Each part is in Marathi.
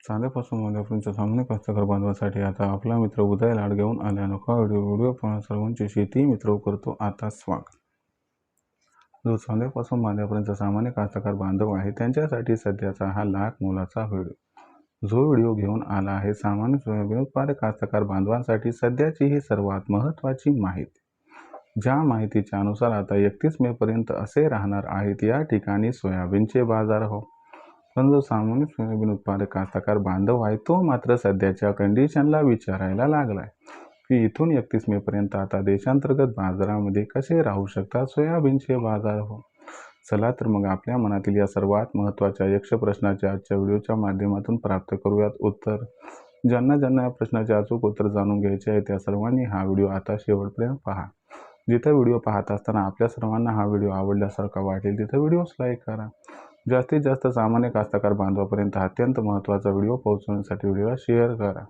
चांद्यापासून मोत्यापर्यंत सामान्य कास्तकार बांधवांसाठी आता आपला मित्र उदय लाड घेऊन आला अनोखा व्हिडिओ पाहून सर्वांचे शेती मित्र करतो आता स्वागत। जो चांद्यापासून बांध्यापर्यंत सामान्य कास्तकार बांधव आहे त्यांच्यासाठी सध्याचा हा लाख मोलाचा व्हिडिओ जो व्हिडिओ घेऊन आला आहे सामान्य सोयाबीन उत्पादक कास्तकार बांधवांसाठी सध्याची ही सर्वात महत्त्वाची माहिती। ज्या माहितीच्या अनुसार आता 31 मे पर्यंत असे राहणार आहेत या ठिकाणी सोयाबीनचे बाजारभाव। पण जो सामान्य सोयाबीन उत्पादक कास्तकार बांधव आहे तो मात्र सध्याच्या कंडिशनला विचारायला लागलाय की इथून 31 मे पर्यंत आता देशांतर्गत बाजारामध्ये कसे राहू शकतात सोयाबीनचे बाजारभाव। चला तर मग आपल्या मनातील या सर्वात महत्त्वाच्या यक्ष प्रश्नाच्या आजच्या व्हिडिओच्या माध्यमातून प्राप्त करूयात उत्तर। ज्यांना या प्रश्नाचे अचूक उत्तर जाणून घ्यायचे आहे त्या सर्वांनी हा व्हिडिओ आता शेवटपर्यंत पहा। जिथे व्हिडिओ पाहत असताना आपल्या सर्वांना हा व्हिडिओ आवडल्यासारखा वाटेल तिथे व्हिडिओस लाईक करा। जास्तीत जास्त सामान्य कास्तकार बांधवापर्यंत अत्यंत महत्त्वाचा व्हिडिओ पोहोचवण्यासाठी व्हिडिओला शेअर करा।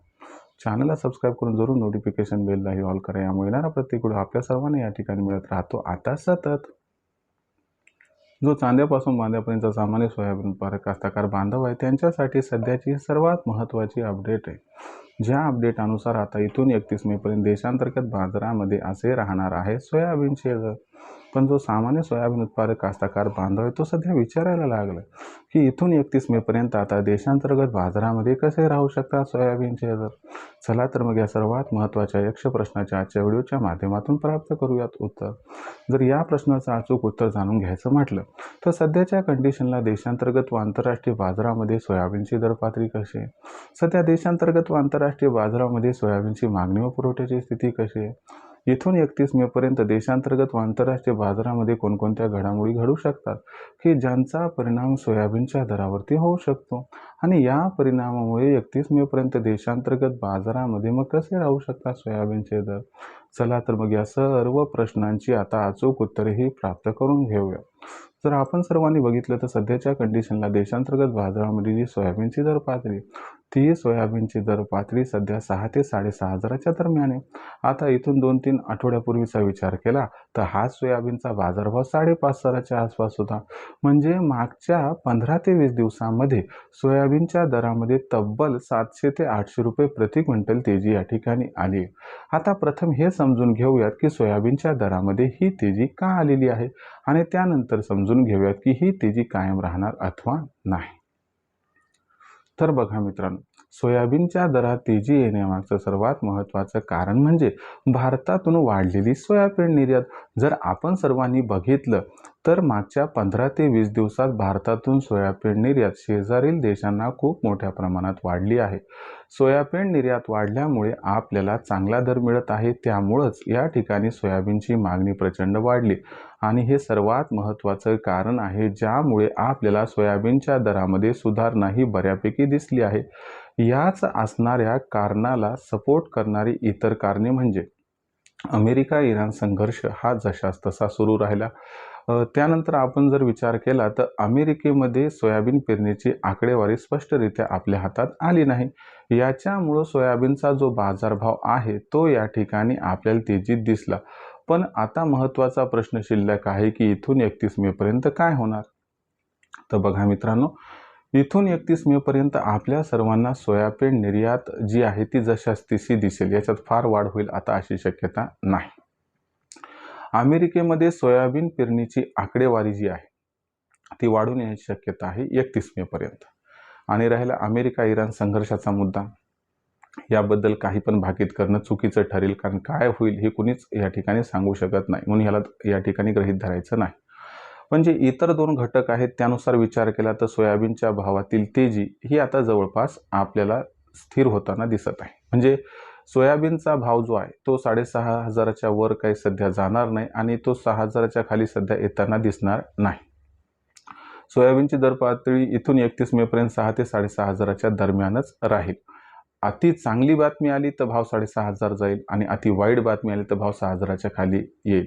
चॅनलला सबस्क्राईब करून जरूर नोटिफिकेशन बेललाही ऑल करा। यामुळे येणारा प्रत्येक व्हिडिओ आपल्या सर्वांना या ठिकाणी मिळत राहतो आता सतत। जो चांद्यापासून बांध्यापर्यंत सामान्य सोयाबीन उत्पादक कास्तकार बांधव आहे त्यांच्यासाठी सध्याची सर्वात महत्त्वाची अपडेट आहे। ज्या अपडेट अनुसार आता इथून 31 मे पर्यंत देशांतर्गत बाजारामध्ये असे राहणार आहे सोयाबीनचे दर। पण जो सामान्य सोयाबीन उत्पादक कास्तकार बांधव आहे तो सध्या विचारायला लागला की इथून 31 मे पर्यंत आता देशांतर्गत बाजारामध्ये कसे राहू शकतात सोयाबीनचे दर। चला तर मग या सर्वात महत्त्वाच्या यक्ष प्रश्नाच्या आजच्या व्हिडिओच्या माध्यमातून प्राप्त करूयात उत्तर। जर या प्रश्नाचं अचूक उत्तर जाणून घ्यायचं म्हटलं तर सध्याच्या कंडिशनला देशांतर्गत व आंतरराष्ट्रीय बाजारामध्ये सोयाबीनची दर पातळी कशी आहे। सध्या देशांतर्गत व आंतरराष्ट्रीय बाजारामध्ये सोयाबीनची मागणी व पुरवठ्याची स्थिती कशी आहे। इथून 31 मे पर्यंत देशांतर्गत व आंतरराष्ट्रीय बाजारामध्ये कोणकोणत्या घडामोडी घडू शकतात की ज्यांचा परिणाम सोयाबीनच्या दरावरती होऊ शकतो आणि या परिणामामुळे 31 मे पर्यंत देशांतर्गत बाजारामध्ये मग कसे राहू शकतात सोयाबीनचे दर। चला तर मग या सर्व प्रश्नांची आता अचूक उत्तरेही प्राप्त करून घेऊया। जर आपण सर्वांनी बघितलं तर सध्याच्या कंडिशनला देशांतर्गत बाजारामध्ये जी सोयाबीनची दर पातळी ती सोयाबीनची दर पातळी सध्या 6 ते 6.5 हजाराच्या दरम्यान आहे। आता इथून 2-3 आठवड्यापूर्वीचा विचार केला तर हा सोयाबीनचा बाजारभाव 5.5 हजाराच्या आसपास होता। म्हणजे मागच्या 15 ते 20 दिवसांमध्ये सोयाबीनच्या दरामध्ये तब्बल 700 ते 800 रुपये प्रति क्विंटल तेजी या ठिकाणी आली। आता प्रथम हे समजून घेऊयात की सोयाबीनच्या दरामध्ये ही तेजी का आलेली आहे आणि त्यानंतर समजून घेऊयात की ही तेजी कायम राहणार अथवा नाही। तर बघा मित्रांनो, सोयाबीनच्या दरात तेजी येण्यामागचं सर्वात महत्त्वाचं कारण म्हणजे भारतातून वाढलेली सोयाबीन निर्यात। जर आपण सर्वांनी बघितलं तर मागच्या 15 ते 20 दिवसात भारतातून सोयाबीन निर्यात शेजारील देशांना खूप मोठ्या प्रमाणात वाढली आहे। सोयाबीन निर्यात वाढल्यामुळे आपल्याला चांगला दर मिळत आहे, त्यामुळेच या ठिकाणी सोयाबीनची मागणी प्रचंड वाढली आणि हे सर्वात महत्त्वाचं कारण आहे ज्यामुळे आपल्याला सोयाबीनच्या दरामध्ये सुधारणाही बऱ्यापैकी दिसली आहे। याच असणाऱ्या कारणाला सपोर्ट करणारी इतर कारणे म्हणजे अमेरिका इराण संघर्ष हा जशास तसा सुरू राहिला। त्यानंतर आपण जर विचार केला तर अमेरिकेमध्ये सोयाबीन पेरणीची आकडेवारी स्पष्टरित्या आपल्या हातात आली नाही। याच्यामुळे सोयाबीनचा जो बाजारभाव आहे तो या ठिकाणी आपल्याला तेजीत दिसला। पण आता महत्त्वाचा प्रश्न शिल्लक आहे की इथून 31 मे पर्यंत काय होणार। तर बघा मित्रांनो, इथून 31 मे पर्यंत आपल्या सर्वांना सोयाबीन निर्यात जी आहे ती जशास तशी दिसेल, याच्यात फार वाढ होईल आता अशी शक्यता नाही। अमेरिकेमध्ये सोयाबीन पेरणीची आकडेवारी जी आहे ती वाढून येण्याची शक्यता आहे 31 मे पर्यंत। आणि राहिला अमेरिका इराण संघर्षाचा मुद्दा, याबद्दल काही पण भाकीत करणं चुकीचं ठरेल, कारण काय होईल हे कुणीच या ठिकाणी सांगू शकत नाही, म्हणून याला या ठिकाणी गृहीत धरायचं नाही। पण जे इतर दोन घटक आहेत त्यानुसार विचार केला तर सोयाबीनच्या भावातील तेजी ही आता जवळपास आपल्याला स्थिर होताना दिसत आहे। म्हणजे सोयाबीनचा भाव जो आहे तो 6.5 हजाराच्या वर काही सध्या जाणार नाही आणि तो 6 हजाराच्या खाली सध्या येताना दिसणार नाही। सोयाबीनची दर पातळी इथून 31 मे पर्यंत 6 ते 6.5 हजाराच्या दरम्यानच राहील। अति चांगली बातमी आली तर भाव 6.5 हजार जाईल आणि अति वाईट बातमी आली तर भाव 6 हजाराच्या खाली येईल।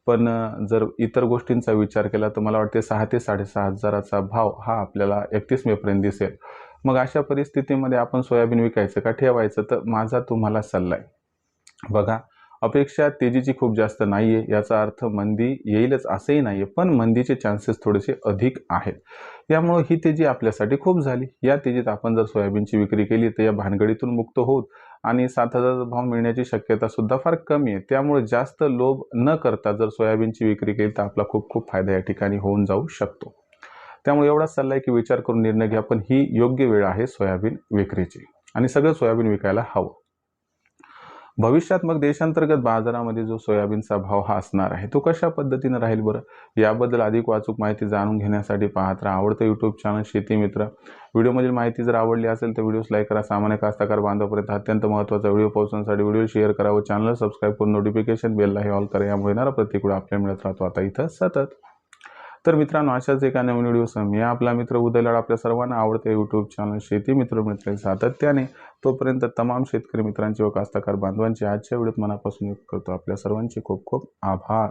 पण जर इतर गोष्टींचा विचार केला तर मला वाटते 6 ते 6.5 हजाराचा भाव हा आपल्याला 31 मे पर्यंत दिसेल। मग अशा परिस्थितीमध्ये आपण सोयाबीन विकायचं का ठेवायचं, तर माझा तुम्हाला सल्ला आहे बघा, अपेक्षा तेजीची खूप जास्त नाही आहे, याचा अर्थ मंदी येईलच असंही नाही आहे, पण मंदीचे चान्सेस थोडेसे अधिक आहेत. यामुळे ही तेजी आपल्यासाठी खूप झाली. या तेजीत आपण जर सोयाबीनची विक्री केली तर या भानगडीतून मुक्त होत आणि 7,000 भाव मिळण्याची शक्यता सुद्धा फार कमी आहे. त्यामुळे जास्त लोभ न करता जर सोयाबीनची विक्री केली तर आपला खूप खूप फायदा या ठिकाणी होऊन जाऊ शकतो. त्यामुळे एवढाच सल्ला आहे की विचार करून निर्णय घ्या, पण ही योग्य वेळ आहे सोयाबीन विक्रीची आणि सगळं सोयाबीन विकायला हवं. भविष्यात मग देशांतर्गत बाजारामध्ये जो सोयाबीनचा भाव हा असणार आहे तो कशा पद्धतीने राहील बरं, याबद्दल अधिक अचूक माहिती जाणून घेण्यासाठी पाहत राहा आवडतं यूट्यूब चॅनल शेती मित्र. व्हिडिओमधील माहिती जर आवडली असेल तर व्हिडिओस लाईक करा. सामान्य कास्तकार बांधवापर्यंत अत्यंत महत्त्वाचा व्हिडिओ पोहोचवण्यासाठी व्हिडिओ शेअर करा व चॅनल सबस्क्राईब करून नोटिफिकेशन बेललाही ऑल करा. यामुळे येणारा प्रत्येक व्हिडिओ आपल्याला मिळत राहतो आता इथं सतत. तर मित्रांनो, अशाच एका नवीन व्हिडिओसह मी आपला मित्र उदय लाड आपल्या सर्वांना आवडते यूट्यूब चॅनल शेती मित्र मिळते सातत्याने. तोपर्यंत तमाम शेतकरी मित्रांचे व कास्तकार बांधवांचे आजच्या व्हिडिओत मनापासून करतो आपल्या सर्वांचे खूप खूप आभार.